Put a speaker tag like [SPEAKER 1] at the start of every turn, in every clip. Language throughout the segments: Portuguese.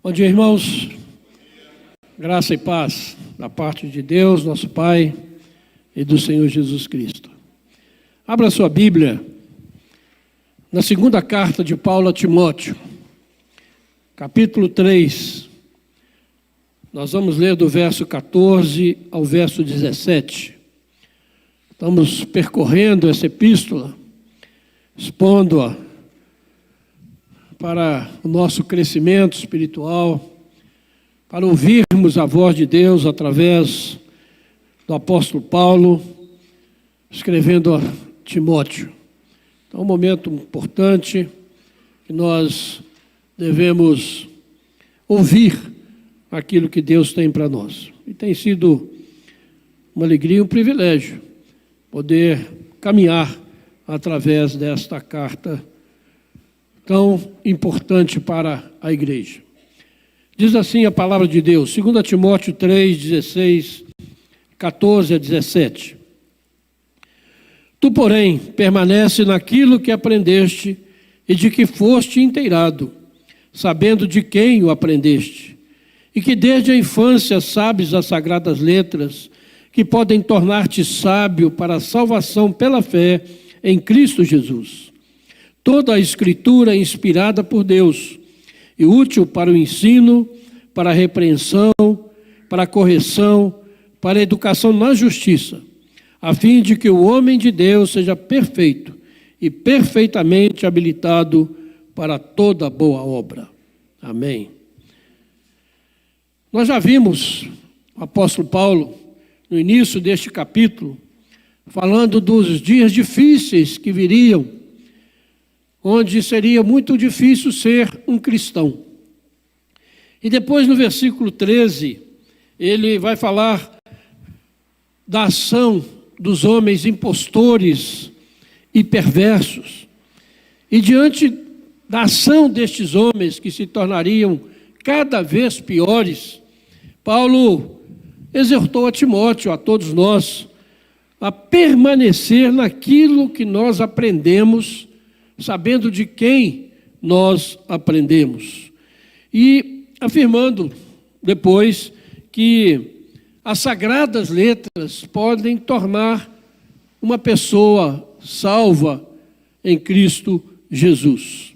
[SPEAKER 1] Bom dia, irmãos. Graça e paz da parte de Deus, nosso Pai, e do Senhor Jesus Cristo. Abra sua Bíblia na segunda carta de Paulo a Timóteo, capítulo 3. Nós vamos ler do verso 14 ao verso 17. Estamos percorrendo essa epístola, expondo-a para o nosso crescimento espiritual, para ouvirmos a voz de Deus através do apóstolo Paulo, escrevendo a Timóteo. Então, é um momento importante que nós devemos ouvir aquilo que Deus tem para nós. E tem sido uma alegria e um privilégio poder caminhar através desta carta tão importante para a igreja. Diz assim a palavra de Deus, 2 Timóteo 3, 16, 14 a 17. Tu, porém, permanece naquilo que aprendeste e de que foste inteirado, sabendo de quem o aprendeste, e que desde a infância sabes as sagradas letras, que podem tornar-te sábio para a salvação pela fé em Cristo Jesus. Toda a Escritura é inspirada por Deus e útil para o ensino, para a repreensão, para a correção, para a educação na justiça, a fim de que o homem de Deus seja perfeito e perfeitamente habilitado para toda boa obra. Amém. Nós já vimos o apóstolo Paulo, no início deste capítulo, falando dos dias difíceis que viriam, onde seria muito difícil ser um cristão. E depois, no versículo 13, ele vai falar da ação dos homens impostores e perversos. E diante da ação destes homens, que se tornariam cada vez piores, Paulo exortou a Timóteo, a todos nós, a permanecer naquilo que nós aprendemos, sabendo de quem nós aprendemos. E afirmando depois que as sagradas letras podem tornar uma pessoa salva em Cristo Jesus.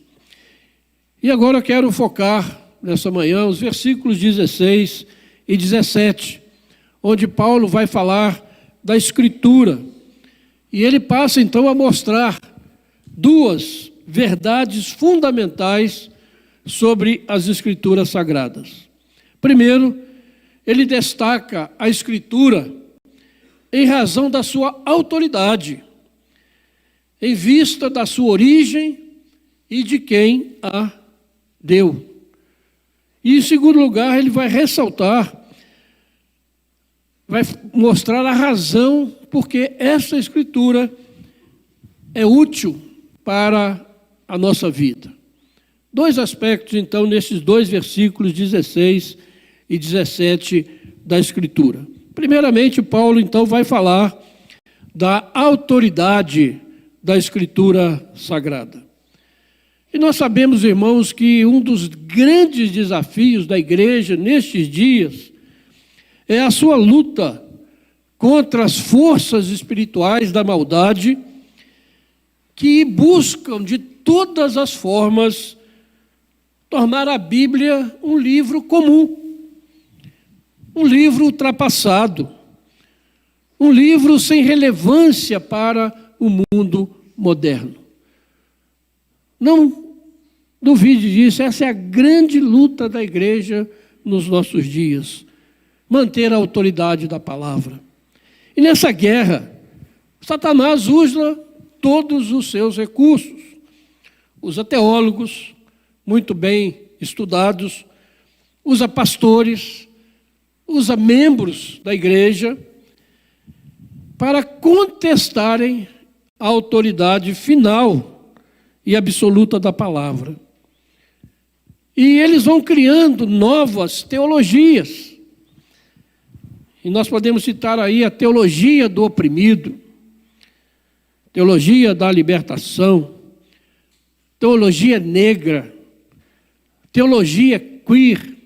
[SPEAKER 1] E agora eu quero focar nessa manhã os versículos 16 e 17, onde Paulo vai falar da Escritura. E ele passa então a mostrar duas verdades fundamentais sobre as Escrituras Sagradas. Primeiro, ele destaca a Escritura em razão da sua autoridade, em vista da sua origem e de quem a deu. E, em segundo lugar, ele vai ressaltar, vai mostrar a razão porque essa Escritura é útil para a nossa vida. Dois aspectos, então, nesses dois versículos 16 e 17 da Escritura. Primeiramente, Paulo, então, vai falar da autoridade da Escritura Sagrada. E nós sabemos, irmãos, que um dos grandes desafios da igreja nestes dias é a sua luta contra as forças espirituais da maldade que buscam de todas as formas tornar a Bíblia um livro comum, um livro ultrapassado, um livro sem relevância para o mundo moderno. Não duvide disso, essa é a grande luta da igreja nos nossos dias, manter a autoridade da palavra. E nessa guerra, Satanás usa todos os seus recursos, usa teólogos muito bem estudados, usa pastores, usa membros da igreja para contestarem a autoridade final e absoluta da palavra. E eles vão criando novas teologias. E nós podemos citar aí a teologia do oprimido, teologia da libertação, teologia negra, teologia queer,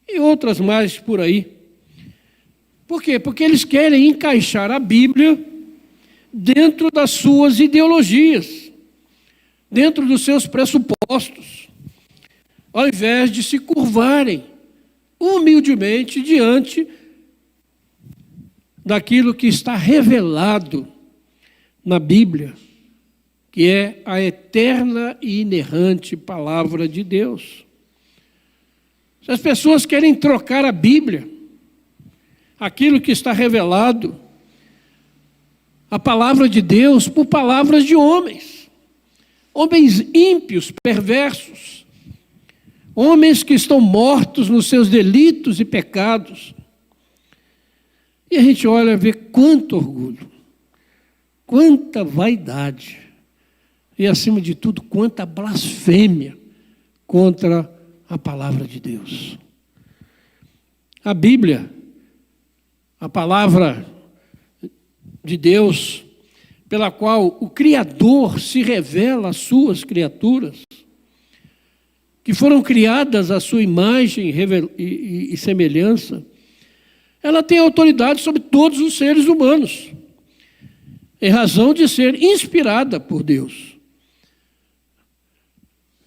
[SPEAKER 1] e outras mais por aí. Por quê? Porque eles querem encaixar a Bíblia dentro das suas ideologias, dentro dos seus pressupostos, ao invés de se curvarem humildemente diante daquilo que está revelado na Bíblia, que é a eterna e inerrante palavra de Deus. Se as pessoas querem trocar a Bíblia, aquilo que está revelado, a palavra de Deus, por palavras de homens, homens ímpios, perversos, homens que estão mortos nos seus delitos e pecados. E a gente olha e vê quanto orgulho, quanta vaidade e, acima de tudo, quanta blasfêmia contra a palavra de Deus. A Bíblia, a palavra de Deus, pela qual o Criador se revela às suas criaturas, que foram criadas à sua imagem e semelhança, ela tem autoridade sobre todos os seres humanos, em razão de ser inspirada por Deus.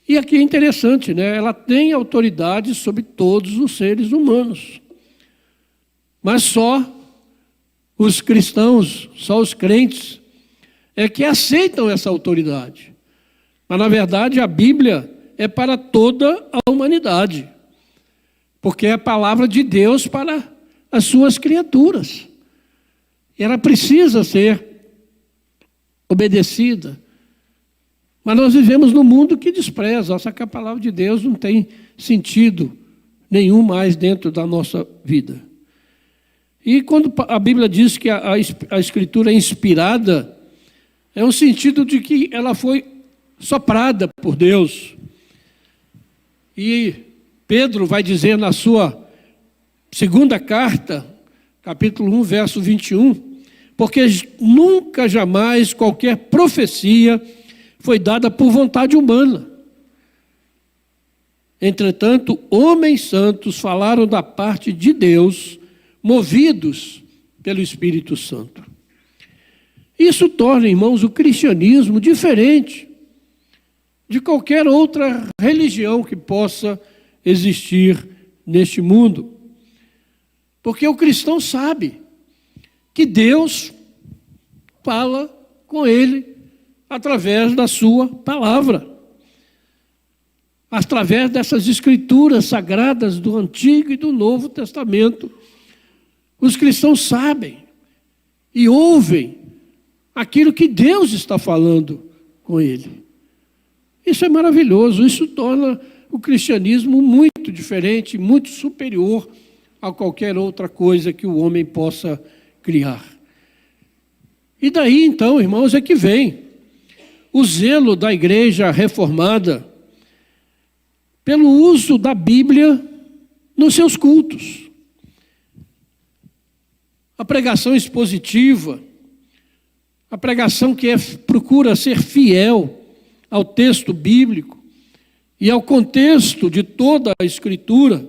[SPEAKER 1] E aqui é interessante, né? Ela tem autoridade sobre todos os seres humanos. Mas só os cristãos, só os crentes, é que aceitam essa autoridade. Mas, na verdade, a Bíblia é para toda a humanidade, porque é a palavra de Deus para as suas criaturas. E ela precisa ser obedecida. Mas nós vivemos num mundo que despreza, só que a palavra de Deus não tem sentido nenhum mais dentro da nossa vida. E quando a Bíblia diz que a Escritura é inspirada, é um sentido de que ela foi soprada por Deus. E Pedro vai dizer na sua segunda carta, capítulo 1, verso 21, porque nunca, jamais, qualquer profecia foi dada por vontade humana. Entretanto, homens santos falaram da parte de Deus, movidos pelo Espírito Santo. Isso torna, irmãos, o cristianismo diferente de qualquer outra religião que possa existir neste mundo. Porque o cristão sabe que Deus fala com ele através da sua palavra, através dessas escrituras sagradas do Antigo e do Novo Testamento. Os cristãos sabem e ouvem aquilo que Deus está falando com ele. Isso é maravilhoso, isso torna o cristianismo muito diferente, muito superior a qualquer outra coisa que o homem possa criar. E daí, então, irmãos, é que vem o zelo da igreja reformada pelo uso da Bíblia nos seus cultos. A pregação expositiva, a pregação que procura ser fiel ao texto bíblico e ao contexto de toda a Escritura,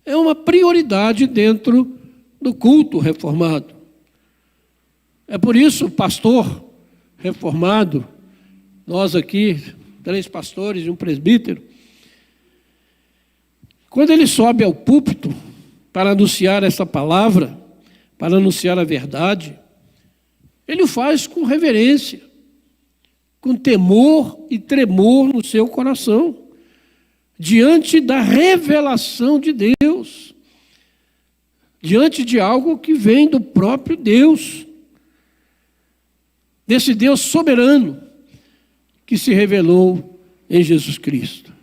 [SPEAKER 1] é uma prioridade dentro do culto reformado. É por isso, o pastor reformado, nós aqui, 3 pastores e um presbítero, quando ele sobe ao púlpito para anunciar essa palavra, para anunciar a verdade, ele o faz com reverência, com temor e tremor no seu coração, diante da revelação de Deus, diante de algo que vem do próprio Deus, desse Deus soberano que se revelou em Jesus Cristo.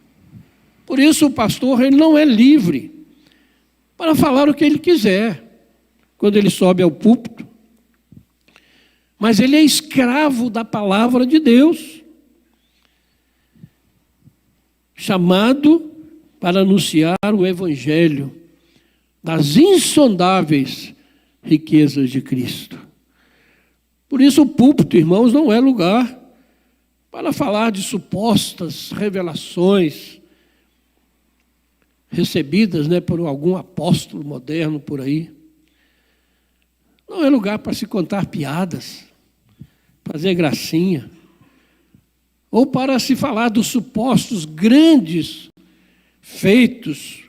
[SPEAKER 1] Por isso o pastor ele não é livre para falar o que ele quiser quando ele sobe ao púlpito, mas ele é escravo da palavra de Deus, chamado para anunciar o evangelho das insondáveis riquezas de Cristo. Por isso o púlpito, irmãos, não é lugar para falar de supostas revelações. recebidas, né, por algum apóstolo moderno por aí. Não é lugar para se contar piadas, fazer gracinha, ou para se falar dos supostos grandes feitos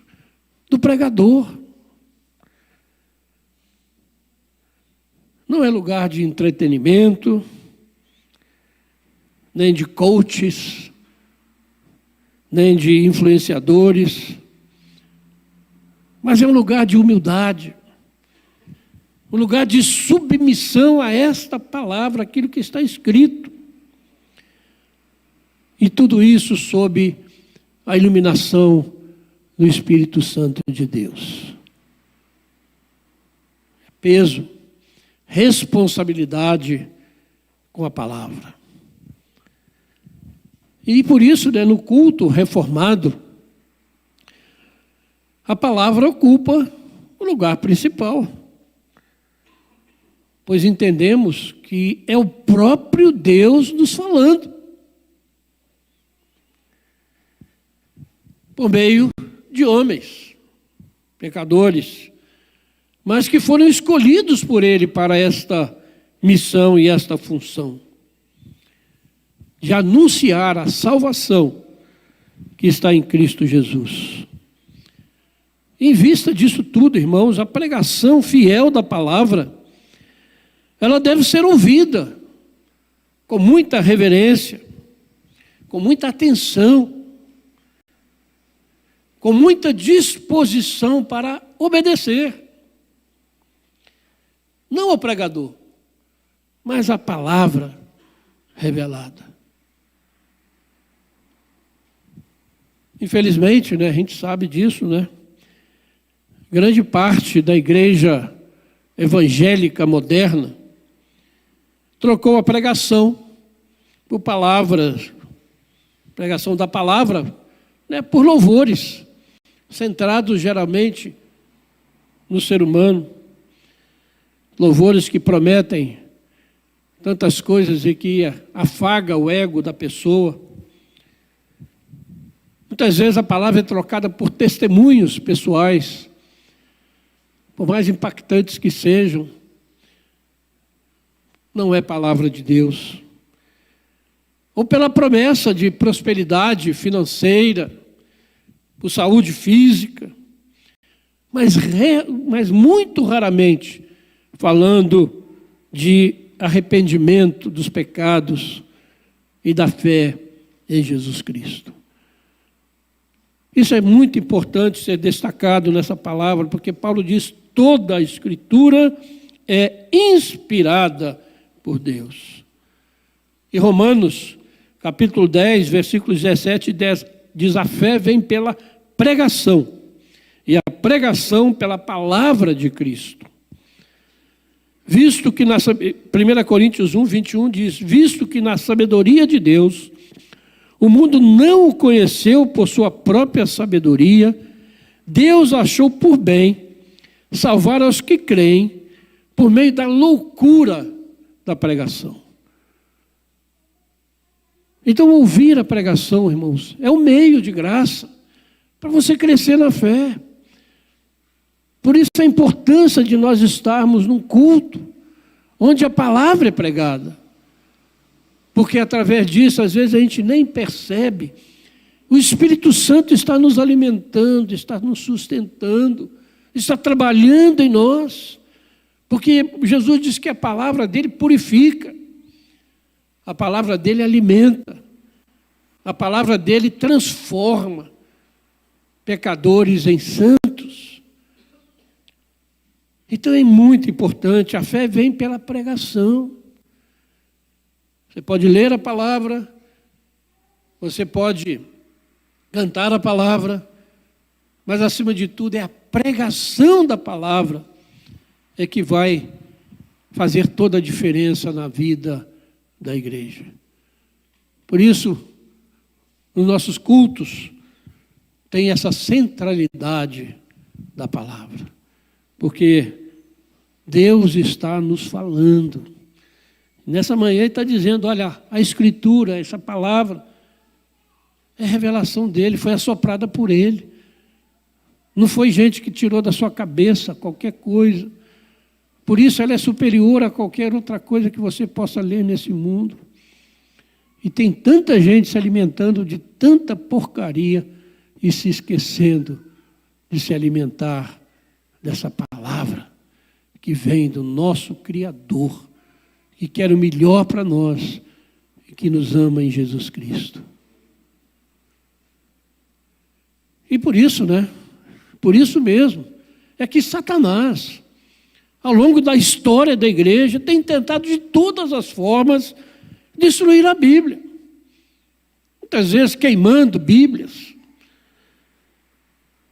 [SPEAKER 1] do pregador. Não é lugar de entretenimento, nem de coaches, nem de influenciadores, mas é um lugar de humildade, um lugar de submissão a esta palavra, aquilo que está escrito. E tudo isso sob a iluminação do Espírito Santo de Deus. Peso, responsabilidade com a palavra. E por isso, né, no culto reformado, a palavra ocupa o lugar principal. Pois entendemos que é o próprio Deus nos falando. Por meio de homens, pecadores, mas que foram escolhidos por Ele para esta missão e esta função, de anunciar a salvação que está em Cristo Jesus. Em vista disso tudo, irmãos, a pregação fiel da palavra, ela deve ser ouvida com muita reverência, com muita atenção, com muita disposição para obedecer. Não ao pregador, mas à palavra revelada. Infelizmente, né, a gente sabe disso, né? Grande parte da igreja evangélica moderna trocou a pregação por palavras, pregação da palavra, né, por louvores, centrados geralmente no ser humano. Louvores que prometem tantas coisas e que afaga o ego da pessoa. Muitas vezes a palavra é trocada por testemunhos pessoais, por mais impactantes que sejam, não é palavra de Deus. Ou pela promessa de prosperidade financeira, por saúde física, mas muito raramente falando de arrependimento dos pecados e da fé em Jesus Cristo. Isso é muito importante ser destacado nessa palavra, porque Paulo diz: toda a Escritura é inspirada por Deus. E Romanos, capítulo 10, versículos 17 e 10, diz: a fé vem pela pregação, e a pregação pela palavra de Cristo. Visto que 1 Coríntios 1, 21 diz: visto que na sabedoria de Deus, o mundo não o conheceu por sua própria sabedoria, Deus achou por bem salvar aos que creem por meio da loucura da pregação. Então, ouvir a pregação, irmãos, é um meio de graça para você crescer na fé. Por isso a importância de nós estarmos num culto onde a palavra é pregada. Porque através disso, às vezes a gente nem percebe. O Espírito Santo está nos alimentando, está nos sustentando, está trabalhando em nós. Porque Jesus disse que a palavra dele purifica. A palavra dele alimenta. A palavra dele transforma pecadores em santos. Então é muito importante, a fé vem pela pregação. Você pode ler a palavra, você pode cantar a palavra, mas acima de tudo é a pregação da palavra é que vai fazer toda a diferença na vida da igreja. Por isso, nos nossos cultos, tem essa centralidade da palavra, porque Deus está nos falando. Nessa manhã ele está dizendo: olha, a Escritura, essa palavra, é revelação dele, foi assoprada por ele. Não foi gente que tirou da sua cabeça qualquer coisa. Por isso ela é superior a qualquer outra coisa que você possa ler nesse mundo. E tem tanta gente se alimentando de tanta porcaria e se esquecendo de se alimentar dessa palavra que vem do nosso Criador, que quer o melhor para nós e que nos ama em Jesus Cristo. E por isso, por isso mesmo, é que Satanás, ao longo da história da igreja, tem tentado de todas as formas destruir a Bíblia. Muitas vezes queimando Bíblias,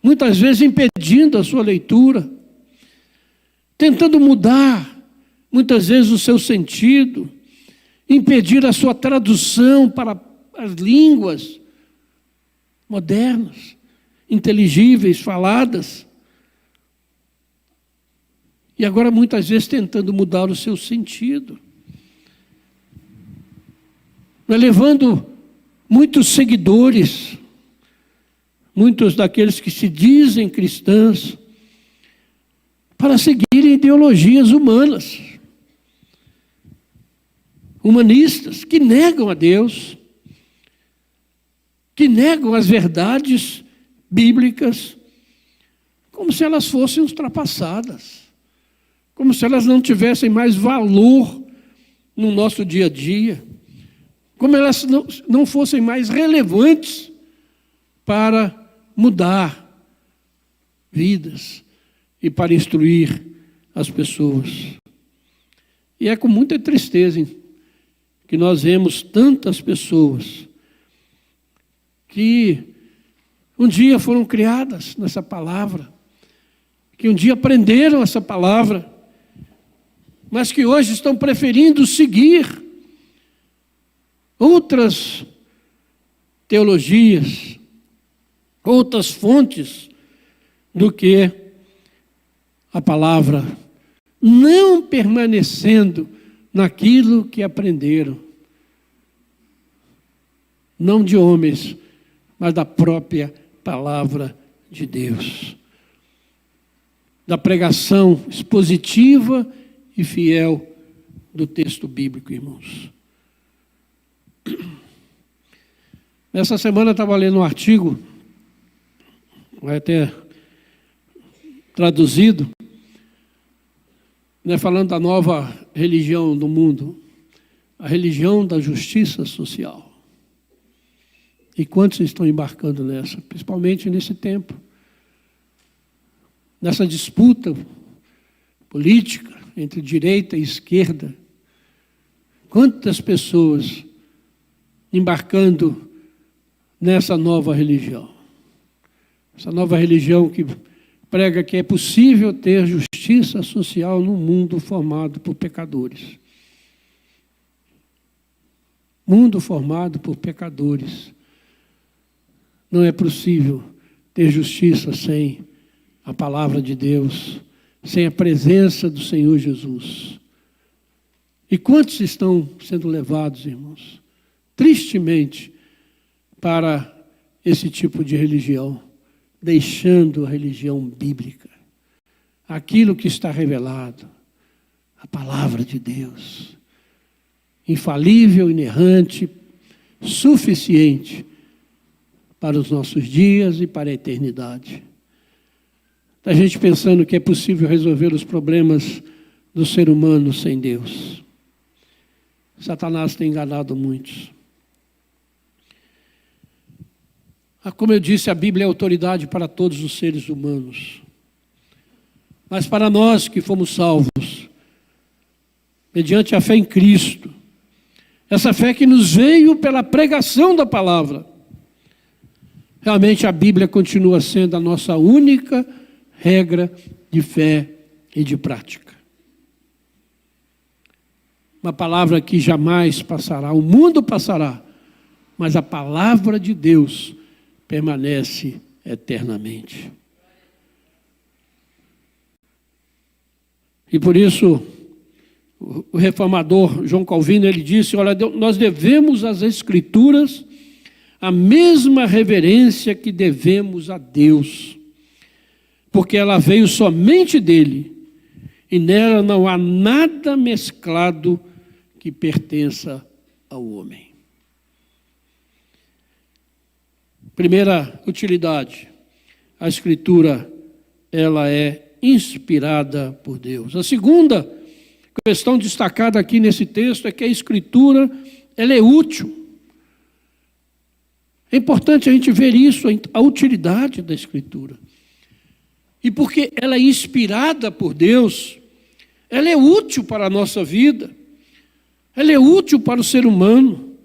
[SPEAKER 1] muitas vezes impedindo a sua leitura, tentando mudar, muitas vezes, o seu sentido, impedir a sua tradução para as línguas modernas, inteligíveis, faladas. E agora, muitas vezes, tentando mudar o seu sentido. Levando muitos seguidores, muitos daqueles que se dizem cristãos, para seguirem ideologias humanas, humanistas, que negam a Deus, que negam as verdades bíblicas, como se elas fossem ultrapassadas, como se elas não tivessem mais valor no nosso dia a dia, como elas não fossem mais relevantes para mudar vidas e para instruir as pessoas. E é com muita tristeza que nós vemos tantas pessoas que um dia foram criadas nessa palavra, que um dia aprenderam essa palavra, mas que hoje estão preferindo seguir outras teologias, outras fontes do que a palavra, não permanecendo naquilo que aprenderam, não de homens, mas da própria palavra de Deus, da pregação expositiva e fiel do texto bíblico, irmãos. Nessa semana eu estava lendo um artigo, vai até traduzido, falando da nova religião do mundo, a religião da justiça social. E quantos estão embarcando nessa, principalmente nesse tempo, nessa disputa política entre direita e esquerda? Quantas pessoas embarcando nessa nova religião? Essa nova religião que prega que é possível ter justiça social num mundo formado por pecadores. Mundo formado por pecadores. Não é possível ter justiça sem a palavra de Deus, sem a presença do Senhor Jesus. E quantos estão sendo levados, irmãos, tristemente, para esse tipo de religião, deixando a religião bíblica, aquilo que está revelado, a palavra de Deus, infalível, inerrante, suficiente para os nossos dias e para a eternidade. A gente pensando que é possível resolver os problemas do ser humano sem Deus. Satanás tem enganado muitos. Como eu disse, a Bíblia é autoridade para todos os seres humanos. Mas para nós que fomos salvos, mediante a fé em Cristo, essa fé que nos veio pela pregação da palavra, realmente a Bíblia continua sendo a nossa única regra de fé e de prática. Uma palavra que jamais passará, o mundo passará, mas a palavra de Deus permanece eternamente. E por isso, o reformador João Calvino, ele disse, olha, nós devemos às Escrituras a mesma reverência que devemos a Deus. porque ela veio somente dele, e nela não há nada mesclado que pertença ao homem. Primeira utilidade, a Escritura, ela é inspirada por Deus. A segunda questão destacada aqui nesse texto é que a Escritura, ela é útil. É importante a gente ver isso, a utilidade da Escritura. E porque ela é inspirada por Deus, ela é útil para a nossa vida, ela é útil para o ser humano,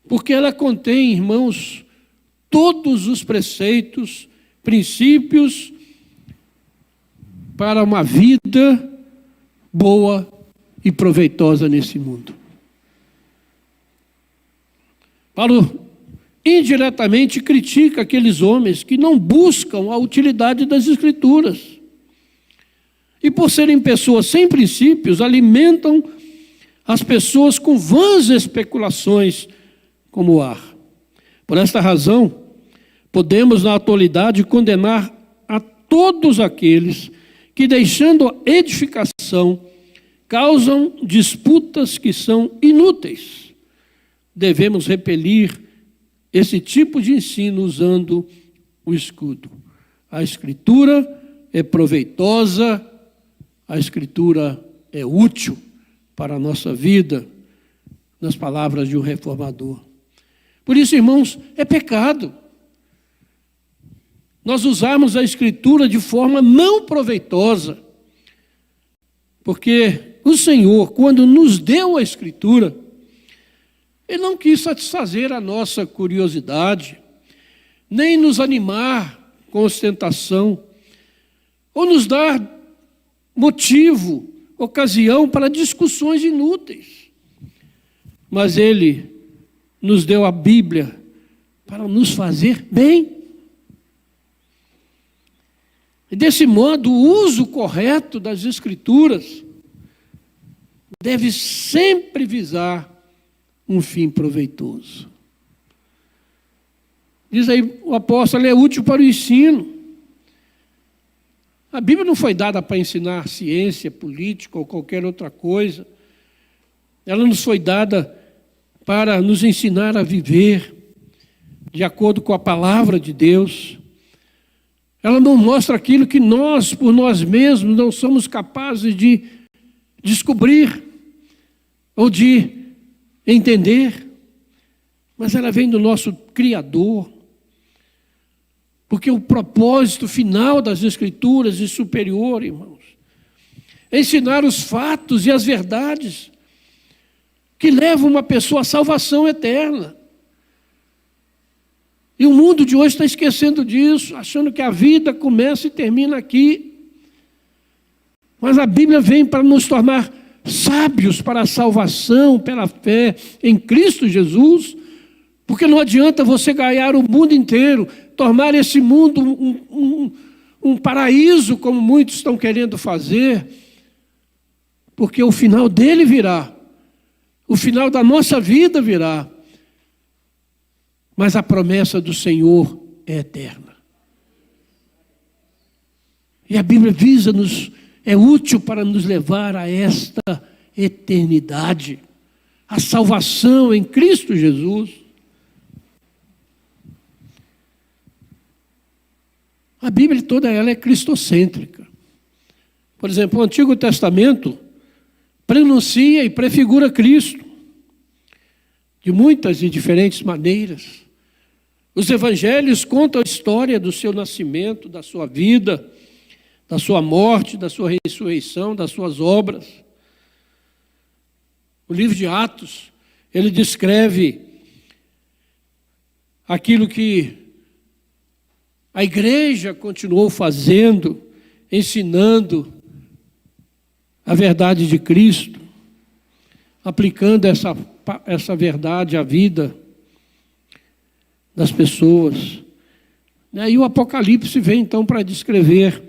[SPEAKER 1] porque ela contém, irmãos, todos os preceitos, princípios para uma vida boa e proveitosa nesse mundo. Paulo indiretamente critica aqueles homens que não buscam a utilidade das Escrituras. E por serem pessoas sem princípios, alimentam as pessoas com vãs especulações como o ar. Por esta razão, podemos na atualidade condenar a todos aqueles que, deixando a edificação, causam disputas que são inúteis. Devemos repelir esse tipo de ensino usando o escudo. A Escritura é proveitosa, a Escritura é útil para a nossa vida, nas palavras de um reformador. Por isso, irmãos, é pecado nós usarmos a Escritura de forma não proveitosa, porque o Senhor, quando nos deu a Escritura, Ele não quis satisfazer a nossa curiosidade, nem nos animar com ostentação, ou nos dar motivo, ocasião para discussões inúteis. Mas Ele nos deu a Bíblia para nos fazer bem. E desse modo, o uso correto das Escrituras deve sempre visar um fim proveitoso. Diz aí o apóstolo, é útil para o ensino. A Bíblia não foi dada para ensinar ciência, política ou qualquer outra coisa. Ela nos foi dada para nos ensinar a viver de acordo com a palavra de Deus. Ela não mostra aquilo que nós, por nós mesmos, não somos capazes de descobrir ou de entender, mas ela vem do nosso Criador, porque o propósito final das Escrituras é superior, irmãos, é ensinar os fatos e as verdades que levam uma pessoa à salvação eterna. E o mundo de hoje está esquecendo disso, achando que a vida começa e termina aqui. Mas a Bíblia vem para nos tornar sábios para a salvação, pela fé em Cristo Jesus, porque não adianta você ganhar o mundo inteiro, tornar esse mundo um paraíso, como muitos estão querendo fazer, porque o final dele virá, o final da nossa vida virá, mas a promessa do Senhor é eterna. E a Bíblia visa-nos, é útil para nos levar a esta eternidade, a salvação em Cristo Jesus. A Bíblia toda ela é cristocêntrica. Por exemplo, o Antigo Testamento prenuncia e prefigura Cristo de muitas e diferentes maneiras. Os evangelhos contam a história do seu nascimento, da sua vida, da sua morte, da sua ressurreição, das suas obras. O livro de Atos, ele descreve aquilo que a igreja continuou fazendo, ensinando a verdade de Cristo, aplicando essa verdade à vida das pessoas. E o Apocalipse vem então para descrever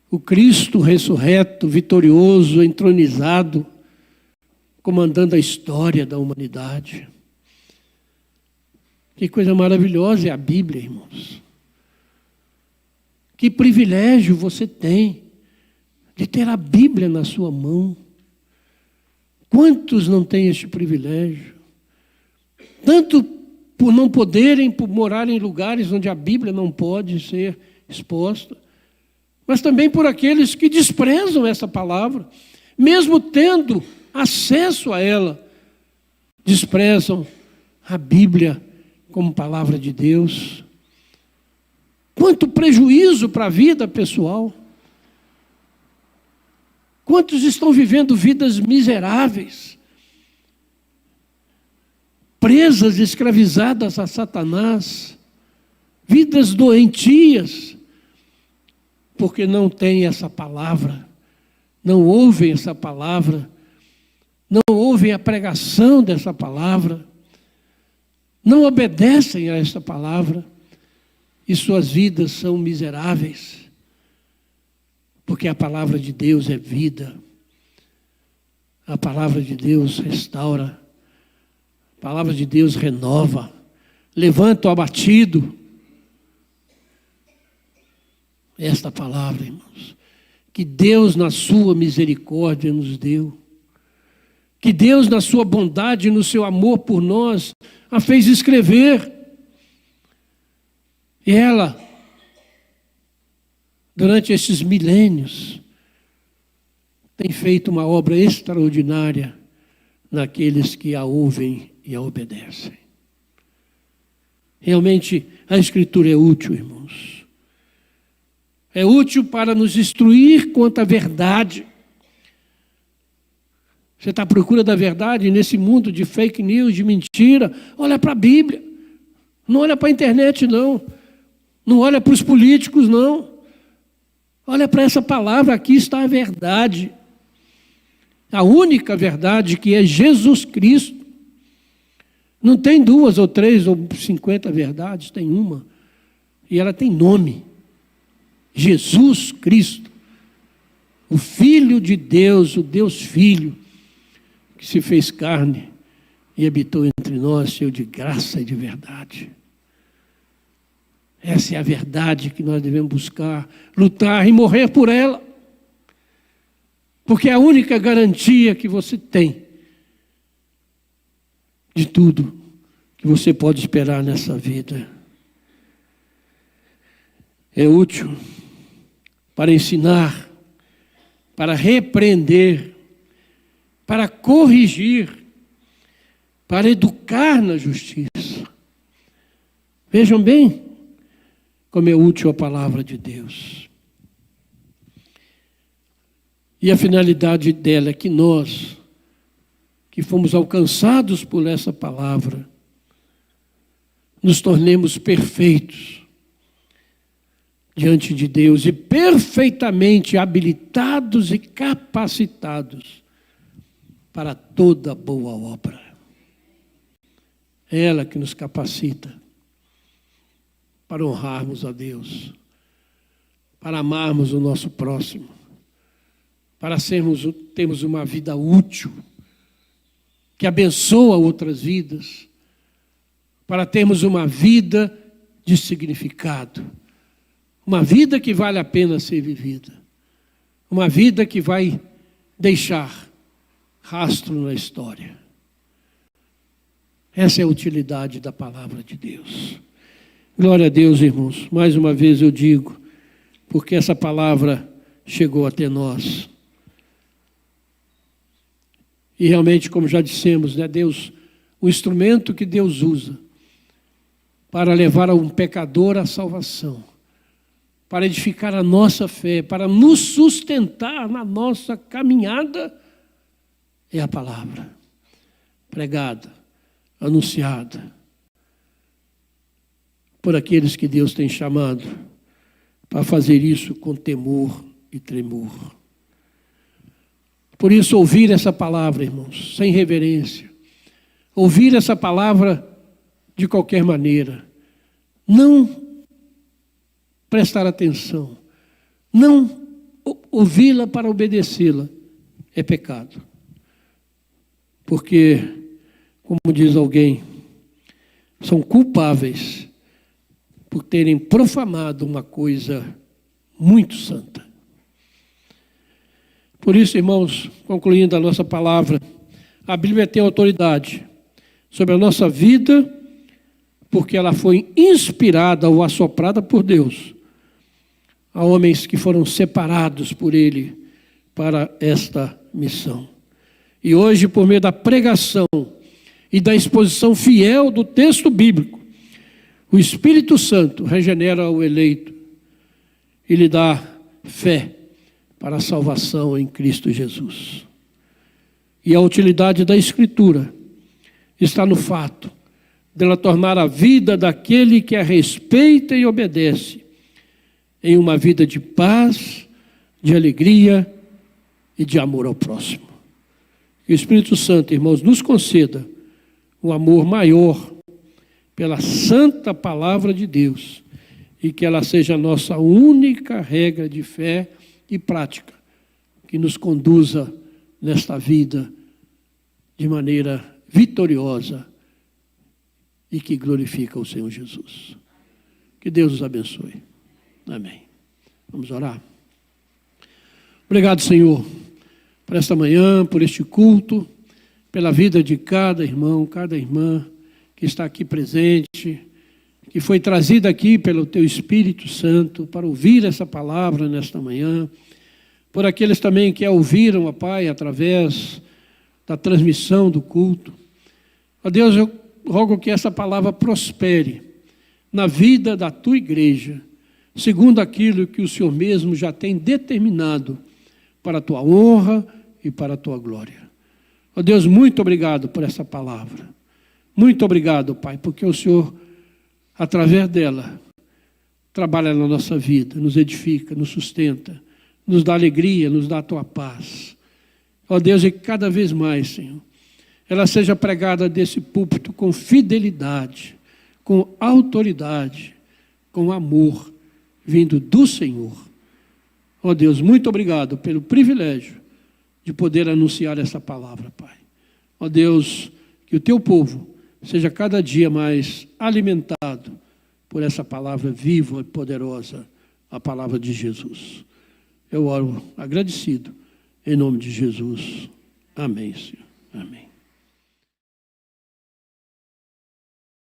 [SPEAKER 1] o Cristo ressurreto, vitorioso, entronizado, comandando a história da humanidade. Que coisa maravilhosa é a Bíblia, irmãos. Que privilégio você tem de ter a Bíblia na sua mão. Quantos não têm este privilégio? Tanto por não poderem, por morar em lugares onde a Bíblia não pode ser exposta, mas também por aqueles que desprezam essa palavra, mesmo tendo acesso a ela, desprezam a Bíblia como palavra de Deus. Quanto prejuízo para a vida pessoal. Quantos estão vivendo vidas miseráveis, presas, escravizadas a Satanás, vidas doentias, porque não têm essa palavra, não ouvem essa palavra, não ouvem a pregação dessa palavra, não obedecem a essa palavra, e suas vidas são miseráveis. Porque a palavra de Deus é vida. A palavra de Deus restaura. A palavra de Deus renova. Levanta o abatido. Esta palavra, irmãos, que Deus na sua misericórdia nos deu. Que Deus na sua bondade e no seu amor por nós a fez escrever. E ela, durante estes milênios, tem feito uma obra extraordinária naqueles que a ouvem e a obedecem. Realmente, a Escritura é útil, irmãos. É útil para nos instruir quanto à verdade. Você está à procura da verdade nesse mundo de fake news, de mentira? Olha para a Bíblia. Não olha para a internet, não. Não olha para os políticos, não. Olha para essa palavra, aqui está a verdade. A única verdade, que é Jesus Cristo. Não tem 2 ou 3 ou 50 verdades, tem uma. E ela tem nome. Jesus Cristo. O Filho de Deus, o Deus Filho, que se fez carne e habitou entre nós, cheio de graça e de verdade. Essa é a verdade que nós devemos buscar, lutar e morrer por ela. Porque é a única garantia que você tem de tudo que você pode esperar nessa vida. É útil para ensinar, para repreender, para corrigir, para educar na justiça. Vejam bem como é útil a palavra de Deus. E a finalidade dela é que nós, que fomos alcançados por essa palavra, nos tornemos perfeitos diante de Deus e perfeitamente habilitados e capacitados para toda boa obra. É ela que nos capacita para honrarmos a Deus, para amarmos o nosso próximo, para termos uma vida útil, que abençoa outras vidas, para termos uma vida de significado, uma vida que vale a pena ser vivida, uma vida que vai deixar rastro na história. Essa é a utilidade da palavra de Deus. Glória a Deus, irmãos. Mais uma vez eu digo, porque essa palavra chegou até nós. E realmente, como já dissemos, né, Deus, o instrumento que Deus usa para levar a um pecador à salvação, para edificar a nossa fé, para nos sustentar na nossa caminhada, é a palavra pregada, anunciada por aqueles que Deus tem chamado para fazer isso com temor e tremor. Por isso, ouvir essa palavra, irmãos, sem reverência, ouvir essa palavra de qualquer maneira, não prestar atenção, não ouvi-la para obedecê-la, é pecado. Porque, como diz alguém, são culpáveis por terem profanado uma coisa muito santa. Por isso, irmãos, concluindo a nossa palavra, a Bíblia tem autoridade sobre a nossa vida, porque ela foi inspirada ou assoprada por Deus a homens que foram separados por Ele para esta missão. E hoje, por meio da pregação e da exposição fiel do texto bíblico, o Espírito Santo regenera o eleito e lhe dá fé para a salvação em Cristo Jesus. E a utilidade da Escritura está no fato dela tornar a vida daquele que a respeita e obedece em uma vida de paz, de alegria e de amor ao próximo. Que o Espírito Santo, irmãos, nos conceda um amor maior pela santa palavra de Deus e que ela seja a nossa única regra de fé e prática que nos conduza nesta vida de maneira vitoriosa e que glorifica o Senhor Jesus. Que Deus os abençoe. Amém. Vamos orar. Obrigado, Senhor, por esta manhã, por este culto, pela vida de cada irmão, cada irmã que está aqui presente, que foi trazida aqui pelo Teu Espírito Santo para ouvir essa palavra nesta manhã, por aqueles também que a ouviram, ó Pai, através da transmissão do culto. Ó Deus, eu rogo que essa palavra prospere na vida da Tua igreja, segundo aquilo que o Senhor mesmo já tem determinado para a Tua honra e para a Tua glória. Ó Deus, muito obrigado por essa palavra. Muito obrigado, Pai, porque o Senhor, através dela, trabalha na nossa vida, nos edifica, nos sustenta, nos dá alegria, nos dá a Tua paz. Ó Deus, e cada vez mais, Senhor, ela seja pregada desse púlpito com fidelidade, com autoridade, com amor, vindo do Senhor. Ó Deus, muito obrigado pelo privilégio de poder anunciar essa palavra, Pai. Ó Deus, que o Teu povo seja cada dia mais alimentado por essa palavra viva e poderosa, a palavra de Jesus. Eu oro agradecido, em nome de Jesus. Amém, Senhor. Amém.